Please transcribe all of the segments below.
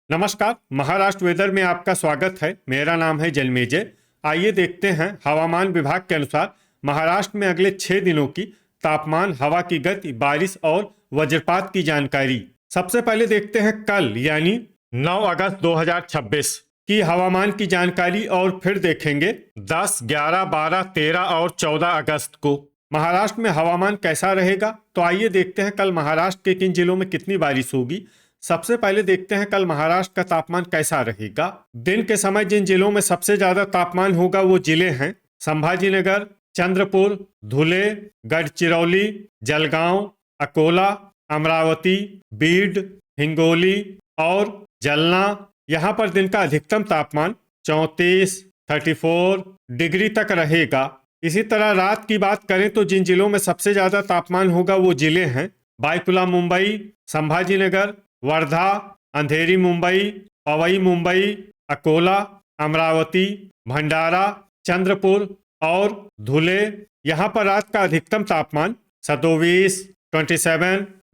नमस्कार। महाराष्ट्र वेदर में आपका स्वागत है। मेरा नाम है जलमेजय। आइए देखते हैं हवामान विभाग के अनुसार महाराष्ट्र में अगले 6 दिनों की तापमान, हवा की गति, बारिश और वज्रपात की जानकारी। सबसे पहले देखते हैं कल यानी 9 अगस्त 2026 की हवामान की जानकारी और फिर देखेंगे 10, 11, 12, 13 और 14 अगस्त को महाराष्ट्र में हवामान कैसा रहेगा। तो आइए देखते हैं कल महाराष्ट्र के किन जिलों में कितनी बारिश होगी। सबसे पहले देखते हैं कल महाराष्ट्र का तापमान कैसा रहेगा। दिन के समय जिन जिलों में सबसे ज्यादा तापमान होगा वो जिले हैं संभाजीनगर, चंद्रपुर, धुले, गढ़चिरौली, जलगांव, अकोला, अमरावती, बीड, हिंगोली और जलना। यहाँ पर दिन का अधिकतम तापमान 34 डिग्री तक रहेगा। इसी तरह रात की बात करें तो जिन जिलों में सबसे ज्यादा तापमान होगा वो जिले हैं बायकुला मुंबई, संभाजीनगर, वर्धा, अंधेरी मुंबई, पवई मुंबई, अकोला, अमरावती, भंडारा, चंद्रपुर और धुले। यहाँ पर रात का अधिकतम तापमान 27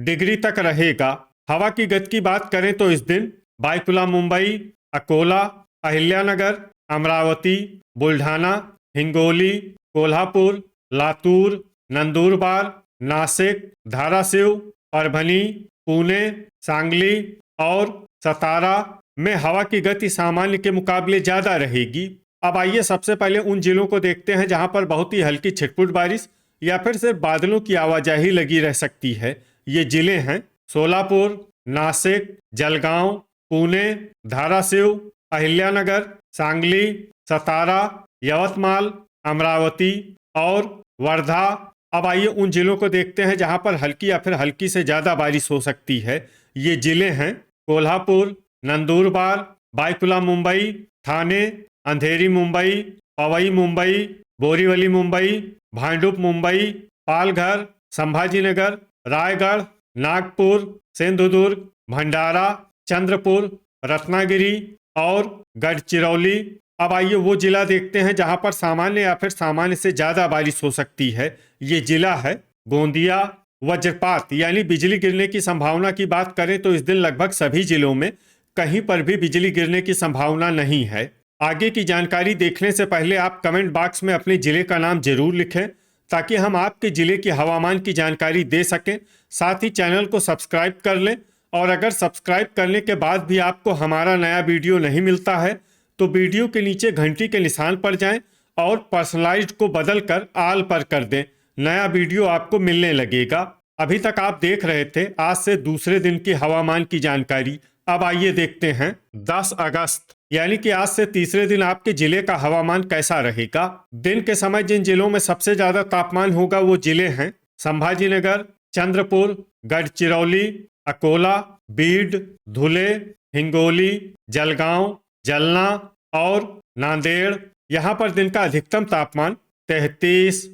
डिग्री तक रहेगा। हवा की गति की बात करें तो इस दिन बायकुला मुंबई, अकोला, अहिल्यानगर, अमरावती, बुल्ढाना, हिंगोली, कोल्हापुर, लातूर, नंदुरबार, नासिक, धाराशिव, परभनी, पुणे, सांगली और सतारा में हवा की गति सामान्य के मुकाबले ज्यादा रहेगी। अब आइए सबसे पहले उन जिलों को देखते हैं जहां पर बहुत ही हल्की छिटपुट बारिश या फिर सिर्फ बादलों की आवाजाही लगी रह सकती है। ये जिले हैं सोलापुर, नासिक, जलगांव, पुणे, धाराशिव, अहिल्यानगर, सांगली, सतारा, यवतमाल, अमरावती और वर्धा। अब आइए उन जिलों को देखते हैं जहां पर हल्की या फिर हल्की से ज्यादा बारिश हो सकती है। ये जिले हैं कोल्हापुर, नंदुरबार, बायकुला मुंबई, ठाणे, अंधेरी मुंबई, पवई मुंबई, बोरीवली मुंबई, भांडुप मुंबई, पालघर, संभाजीनगर, रायगढ़, नागपुर, सिंधुदुर्ग, भंडारा, चंद्रपुर, रत्नागिरी और गढ़चिरौली। अब आइए वो जिला देखते हैं जहां पर सामान्य या फिर सामान्य से ज्यादा बारिश हो सकती है। ये जिला है गोंदिया। वज्रपात यानी बिजली गिरने की संभावना की बात करें तो इस दिन लगभग सभी जिलों में कहीं पर भी बिजली गिरने की संभावना नहीं है। आगे की जानकारी देखने से पहले आप कमेंट बॉक्स में अपने जिले का नाम जरूर लिखें ताकि हम आपके जिले की हवामान की जानकारी दे सकें। साथ ही चैनल को सब्सक्राइब कर लें और अगर सब्सक्राइब करने के बाद भी आपको हमारा नया वीडियो नहीं मिलता है तो वीडियो के नीचे घंटी के निशान पर जाएं और पर्सनलाइज्ड को बदलकर आल पर कर दें। नया वीडियो आपको मिलने लगेगा। अभी तक आप देख रहे थे आज से दूसरे दिन की हवामान की जानकारी। अब आइए देखते हैं 10 अगस्त यानी कि आज से तीसरे दिन आपके जिले का हवामान कैसा रहेगा। दिन के समय जिन जिलों में सबसे ज्यादा तापमान होगा वो जिले हैं संभाजीनगर, चंद्रपुर, गढ़चिरौली, अकोला, बीड, धुले, हिंगोली, जलगांव, जलना और नांदेड़। यहाँ पर दिन का अधिकतम तापमान 33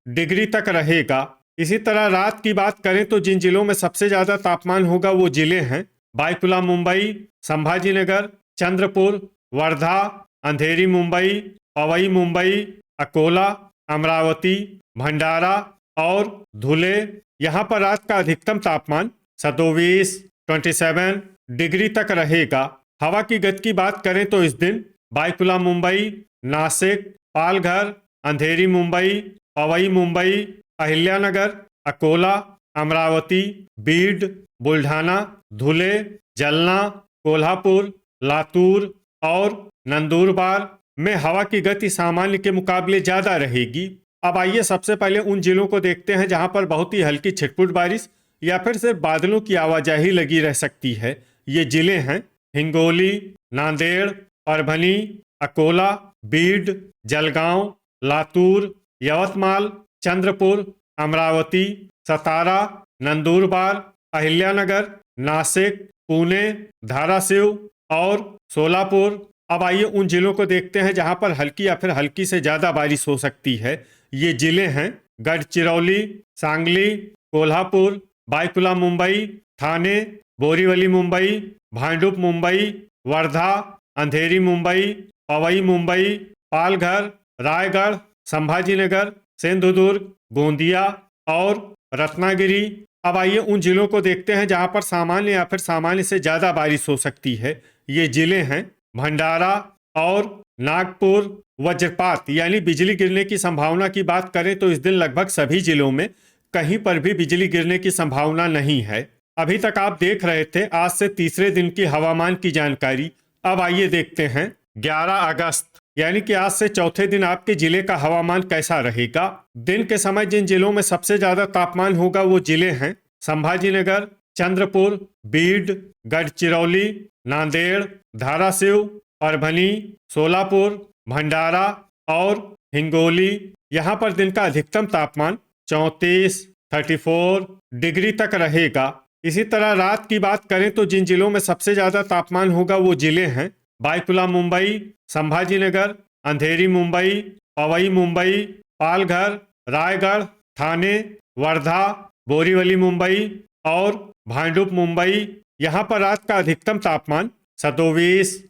डिग्री तक रहेगा। इसी तरह रात की बात करें तो जिन जिलों में सबसे ज्यादा तापमान होगा वो जिले हैं बायकुला मुंबई, संभाजीनगर, चंद्रपुर, वर्धा, अंधेरी मुंबई, पवई मुंबई, अकोला, अमरावती, भंडारा और धुले। यहाँ पर रात का अधिकतम तापमान 27 डिग्री तक रहेगा। हवा की गति की बात करें तो इस दिन बायकुला मुंबई, नासिक, पालघर, अंधेरी मुंबई, पवई मुंबई, अहिल्यानगर, अकोला, अमरावती, बीड, बुल्ढाना, धुले, जलना, कोल्हापुर, लातूर और नंदुरबार में हवा की गति सामान्य के मुकाबले ज्यादा रहेगी। अब आइए सबसे पहले उन जिलों को देखते हैं जहां पर बहुत ही हल्की छिटपुट बारिश या फिर सिर्फ बादलों की आवाजाही लगी रह सकती है। ये जिले हैं हिंगोली, नांदेड़, परभनी, अकोला, बीड, जलगांव, लातूर, यवतमाल, चंद्रपुर, अमरावती, सतारा, नंदुरबार, अहिल्यानगर, नासिक, पुणे, धाराशिव और सोलापुर। अब आइए उन जिलों को देखते हैं जहां पर हल्की या फिर हल्की से ज्यादा बारिश हो सकती है। ये जिले हैं गढ़चिरौली, सांगली, कोल्हापुर, बायकुला मुंबई, ठाणे, बोरीवली मुंबई, भांडुप मुंबई, वर्धा, अंधेरी मुंबई, पवई मुंबई, पालघर, रायगढ़, संभाजीनगर, सिंधुदुर्ग, गोंदिया और रत्नागिरी। अब आइए उन जिलों को देखते हैं जहां पर सामान्य या फिर सामान्य से ज्यादा बारिश हो सकती है। ये जिले हैं भंडारा और नागपुर। वज्रपात यानी बिजली गिरने की संभावना की बात करें तो इस दिन लगभग सभी जिलों में कहीं पर भी बिजली गिरने की संभावना नहीं है। अभी तक आप देख रहे थे आज से तीसरे दिन की हवामान की जानकारी। अब आइए देखते हैं 11 अगस्त यानी कि आज से चौथे दिन आपके जिले का हवामान कैसा रहेगा। दिन के समय जिन जिलों में सबसे ज्यादा तापमान होगा वो जिले हैं संभाजीनगर, चंद्रपुर, बीड, गढ़चिरौली, नांदेड़, धाराशिव, परभनी, सोलापुर, भंडारा और हिंगोली। यहाँ पर दिन का अधिकतम तापमान 34 डिग्री तक रहेगा। इसी तरह रात की बात करें तो जिन जिलों में सबसे ज्यादा तापमान होगा वो जिले हैं बायकुला मुंबई, संभाजीनगर, अंधेरी मुंबई, पवई मुंबई, पालघर, रायगढ़, ठाणे, वर्धा, बोरीवली मुंबई और भांडुप मुंबई। यहाँ पर रात का अधिकतम तापमान 27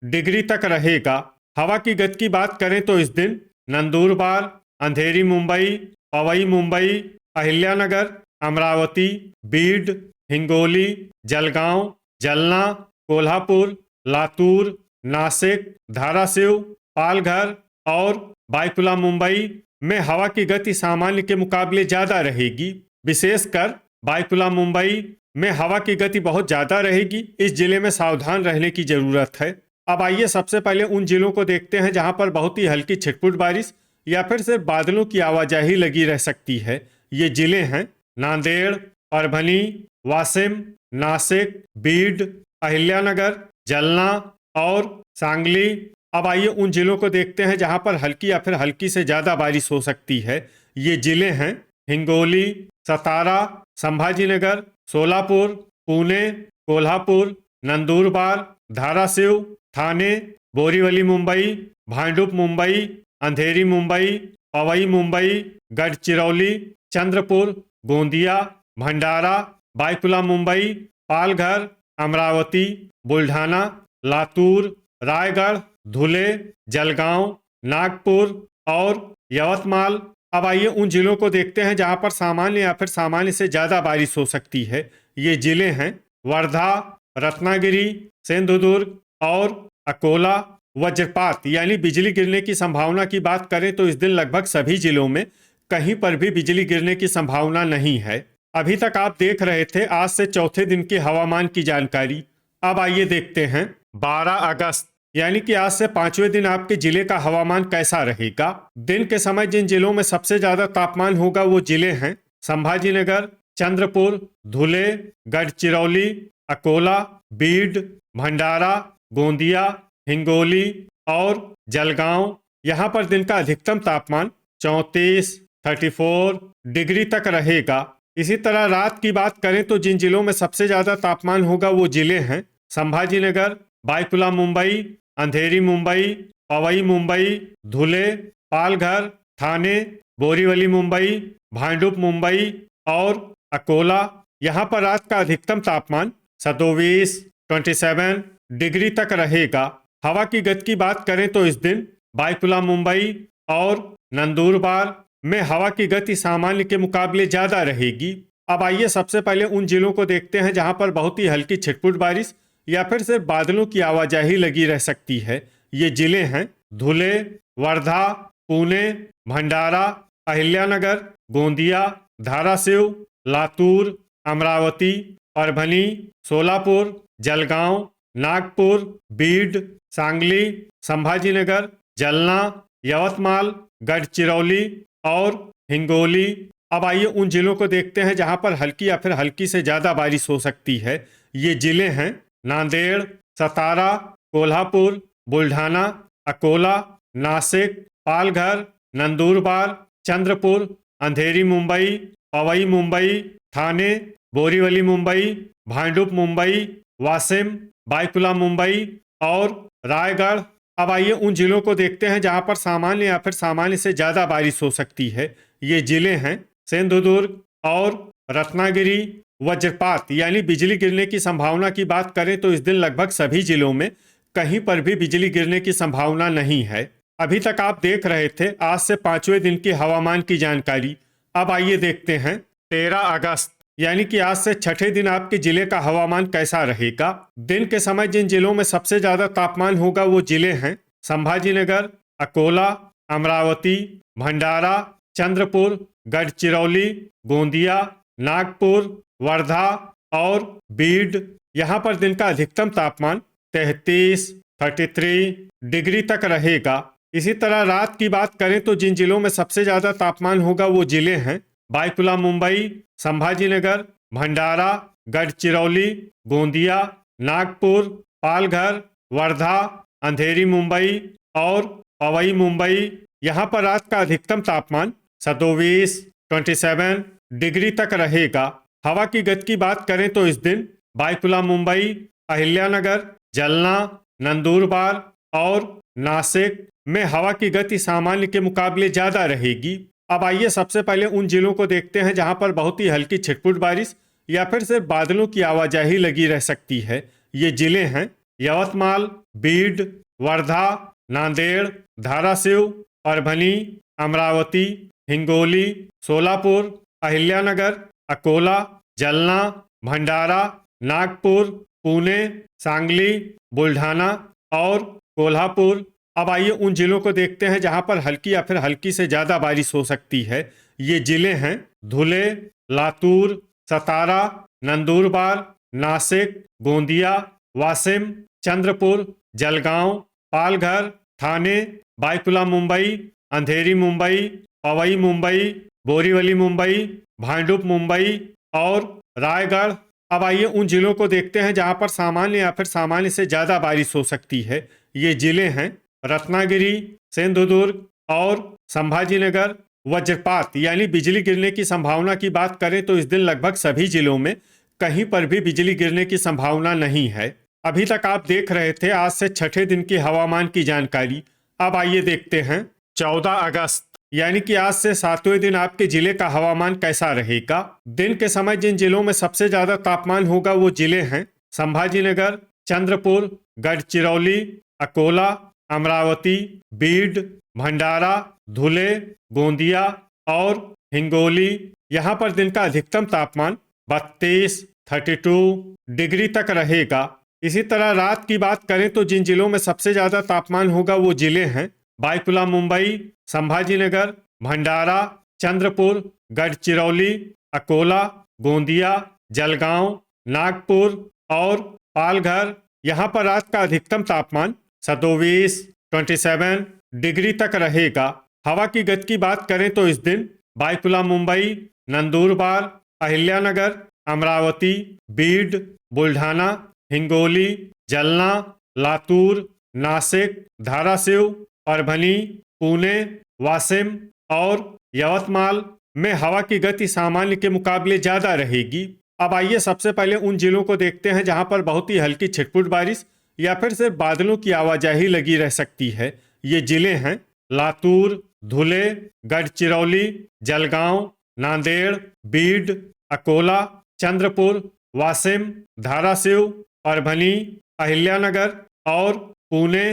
डिग्री तक रहेगा। हवा की गति की बात करें तो इस दिन नंदुरबार, अंधेरी मुंबई, पवई मुंबई, अहिल्यानगर, अमरावती, बीड, हिंगोली, जलगांव, जलना, कोल्हापुर, लातूर, नासिक, धाराशिव, पालघर और बायकुला मुंबई में हवा की गति सामान्य के मुकाबले ज्यादा रहेगी। विशेषकर बायकुला मुंबई में हवा की गति बहुत ज्यादा रहेगी। इस जिले में सावधान रहने की जरूरत है। अब आइए सबसे पहले उन जिलों को देखते हैं जहां पर बहुत ही हल्की छिटपुट बारिश या फिर सिर्फ बादलों की आवाजाही लगी रह सकती है। ये जिले हैं नांदेड़, परभनी, वाशिम, नासिक, बीड, अहिल्यानगर, जलना और सांगली। अब आइए उन जिलों को देखते हैं जहां पर हल्की या फिर हल्की से ज्यादा बारिश हो सकती है। ये जिले हैं हिंगोली, सतारा, संभाजीनगर, सोलापुर, पुणे, कोल्हापुर, नंदुरबार, धाराशिव, ठाणे, बोरीवली मुंबई, भांडुप मुंबई, अंधेरी मुंबई, पवई मुंबई, गढ़चिरौली, चंद्रपुर, गोंदिया, भंडारा, बायकुला मुंबई, पालघर, अमरावती, बुल्ढाना, लातूर, रायगढ़, धुले, जलगांव, नागपुर और यवतमाल। अब आइए उन जिलों को देखते हैं जहां पर सामान्य या फिर सामान्य से ज्यादा बारिश हो सकती है। ये जिले हैं वर्धा, रत्नागिरी, सिंधुदुर्ग और अकोला। वज्रपात यानी बिजली गिरने की संभावना की बात करें तो इस दिन लगभग सभी जिलों में कहीं पर भी बिजली गिरने की संभावना नहीं है। अभी तक आप देख रहे थे आज से चौथे दिन की हवामान की जानकारी। अब आइए देखते हैं 12 अगस्त यानी कि आज से पांचवें दिन आपके जिले का हवामान कैसा रहेगा। दिन के समय जिन जिलों में सबसे ज्यादा तापमान होगा वो जिले हैं संभाजीनगर, चंद्रपुर, धुले, गढ़चिरौली, अकोला, बीड, भंडारा, गोंदिया, हिंगोली और जलगांव। यहाँ पर दिन का अधिकतम तापमान 34 डिग्री तक रहेगा। इसी तरह रात की बात करें तो जिन जिलों में सबसे ज्यादा तापमान होगा वो जिले हैं संभाजीनगर, बायकुला मुंबई, अंधेरी मुंबई, पवई मुंबई, धुले, पालघर, ठाणे, बोरीवली मुंबई, भांडुप मुंबई और अकोला। यहाँ पर रात का अधिकतम तापमान 27 डिग्री तक रहेगा। हवा की गति की बात करें तो इस दिन बायकुला मुंबई और नंदुरबार में हवा की गति सामान्य के मुकाबले ज्यादा रहेगी। अब आइए सबसे पहले उन जिलों को देखते हैं जहां पर बहुत ही हल्की छिटपुट बारिश या फिर सिर्फ बादलों की आवाजाही लगी रह सकती है। ये जिले हैं धुले, वर्धा, पुणे, भंडारा, अहिल्यानगर, गोंदिया, धाराशिव, लातूर, अमरावती, परभनी, सोलापुर, जलगांव, नागपुर, बीड, सांगली, संभाजीनगर, जलना, यवतमाल, गढ़चिरौली और हिंगोली। अब आइए उन जिलों को देखते हैं जहां पर हल्की या फिर हल्की से ज्यादा बारिश हो सकती है। ये जिले हैं नांदेड़, सतारा, कोल्हापुर, बुल्ढाना, अकोला, नासिक, पालघर, नंदुरबार, चंद्रपुर, अंधेरी मुंबई, पवई मुंबई, ठाणे, बोरीवली मुंबई, भांडुप मुंबई, वाशिम, बायकुला मुंबई और रायगढ़। अब आइए उन जिलों को देखते हैं जहां पर सामान्य या फिर सामान्य से ज्यादा बारिश हो सकती है। ये जिले हैं सिंधुदुर्ग और रत्नागिरी। वज्रपात यानी बिजली गिरने की संभावना की बात करें तो इस दिन लगभग सभी जिलों में कहीं पर भी बिजली गिरने की संभावना नहीं है। अभी तक आप देख रहे थे आज से पांचवें दिन की हवामान की जानकारी। अब आइए देखते हैं 13 अगस्त यानी कि आज से छठे दिन आपके जिले का हवामान कैसा रहेगा। दिन के समय जिन जिलों में सबसे ज्यादा तापमान होगा वो जिले हैं संभाजीनगर, अकोला, अमरावती, भंडारा, चंद्रपुर, गढ़चिरौली, गोंदिया, नागपुर, वर्धा और बीड। यहाँ पर दिन का अधिकतम तापमान 33 डिग्री तक रहेगा। इसी तरह रात की बात करें तो जिन जिलों में सबसे ज्यादा तापमान होगा वो जिले हैं बायकुला मुंबई, संभाजीनगर, भंडारा, गढ़चिरौली, गोंदिया, नागपुर, पालघर, वर्धा, अंधेरी मुंबई और पवई मुंबई। यहाँ पर रात का अधिकतम तापमान 27 डिग्री तक रहेगा। हवा की गति की बात करें तो इस दिन बायकुला मुंबई, अहिल्यानगर, जलना, नंदुरबार और नासिक में हवा की गति सामान्य के मुकाबले ज्यादा रहेगी। अब आइए सबसे पहले उन जिलों को देखते हैं जहां पर बहुत ही हल्की छिटपुट बारिश या फिर सिर्फ बादलों की आवाजाही लगी रह सकती है। ये जिले हैं यवतमाल, बीड, वर्धा, नांदेड़, धाराशिव, परभनी, अमरावती, हिंगोली, सोलापुर, अहिल्यानगर, अकोला, जलना, भंडारा, नागपुर, पुणे, सांगली, बुल्ढाना और कोल्हापुर। अब आइए उन जिलों को देखते हैं जहां पर हल्की या फिर हल्की से ज्यादा बारिश हो सकती है। ये जिले हैं धुले, लातूर, सतारा, नंदुरबार, नासिक, गोंदिया, वाशिम, चंद्रपुर, जलगांव, पालघर, ठाणे, बायकुला मुंबई, अंधेरी मुंबई, पवई मुंबई, बोरीवली मुंबई, भांडुप मुंबई और रायगढ़। अब आइए उन जिलों को देखते हैं जहां पर सामान्य या फिर सामान्य से ज्यादा बारिश हो सकती है। ये जिले हैं रत्नागिरी, सिंधुदुर्ग और संभाजीनगर। वज्रपात यानी बिजली गिरने की संभावना की बात करें तो इस दिन लगभग सभी जिलों में कहीं पर भी बिजली गिरने की संभावना नहीं है। अभी तक आप देख रहे थे आज से छठे दिन की हवामान की जानकारी। अब आइए देखते हैं 14 अगस्त यानी कि आज से 7वें दिन आपके जिले का हवामान कैसा रहेगा। दिन के समय जिन जिलों में सबसे ज्यादा तापमान होगा वो जिले हैं संभाजीनगर, चंद्रपुर, गढ़चिरौली, अकोला, अमरावती, बीड, भंडारा, धुले, गोंदिया और हिंगोली। यहाँ पर दिन का अधिकतम तापमान 32 डिग्री तक रहेगा। इसी तरह रात की बात करें तो जिन जिलों में सबसे ज्यादा तापमान होगा वो जिले हैं बायकुला मुंबई, संभाजीनगर, भंडारा, चंद्रपुर, गढ़चिरौली, अकोला, गोंदिया, जलगांव, नागपुर और पालघर। यहाँ पर रात का अधिकतम तापमान 27 डिग्री तक रहेगा। हवा की गति की बात करें तो इस दिन बायकुला मुंबई, नंदुरबार, अहिल्यानगर, अमरावती, बीड, बुल्ढाना, हिंगोली, जलना, लातूर, नासिक, धाराशिव, परभनी, पुणे, वाशिम और यवतमाल में हवा की गति सामान्य के मुकाबले ज्यादा रहेगी। अब आइए सबसे पहले उन जिलों को देखते हैं जहां पर बहुत ही हल्की छिटपुट बारिश या फिर सिर्फ बादलों की आवाजाही लगी रह सकती है। ये जिले हैं लातूर, धुले, गढ़चिरौली, जलगांव, नांदेड़, बीड, अकोला, चंद्रपुर, वाशिम, धाराशिव, परभनी, अहिल्यानगर और पुणे।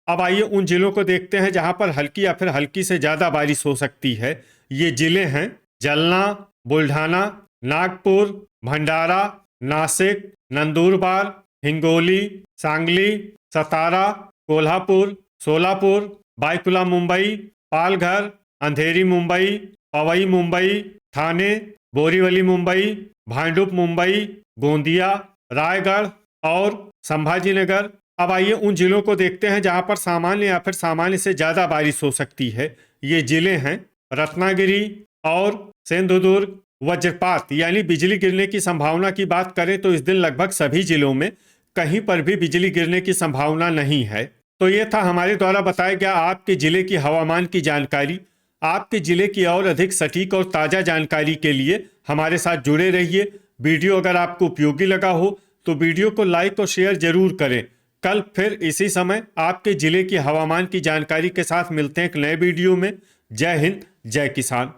अब आइए उन जिलों को देखते हैं जहां पर हल्की या फिर हल्की से ज्यादा बारिश हो सकती है। ये जिले हैं जलना, बुल्ढाना, नागपुर, भंडारा, नासिक, नंदुरबार, हिंगोली, सांगली, सतारा, कोल्हापुर, सोलापुर, बायकुला मुंबई, पालघर, अंधेरी मुंबई, पवई मुंबई, ठाणे, बोरीवली मुंबई, भांडुप मुंबई, गोंदिया, रायगढ़ और संभाजीनगर। अब आइए उन जिलों को देखते हैं जहां पर सामान्य या फिर सामान्य से ज्यादा बारिश हो सकती है। ये जिले हैं रत्नागिरी और सिंधुदुर्ग। वज्रपात यानी बिजली गिरने की संभावना की बात करें तो इस दिन लगभग सभी जिलों में कहीं पर भी बिजली गिरने की संभावना नहीं है। तो ये था हमारे द्वारा बताया गया आपके जिले की हवामान की जानकारी। आपके जिले की और अधिक सटीक और ताज़ा जानकारी के लिए हमारे साथ जुड़े रहिए। वीडियो अगर आपको उपयोगी लगा हो तो वीडियो को लाइक और शेयर जरूर करें। कल फिर इसी समय आपके जिले की हवामान की जानकारी के साथ मिलते हैं एक नए वीडियो में। जय हिंद, जय किसान।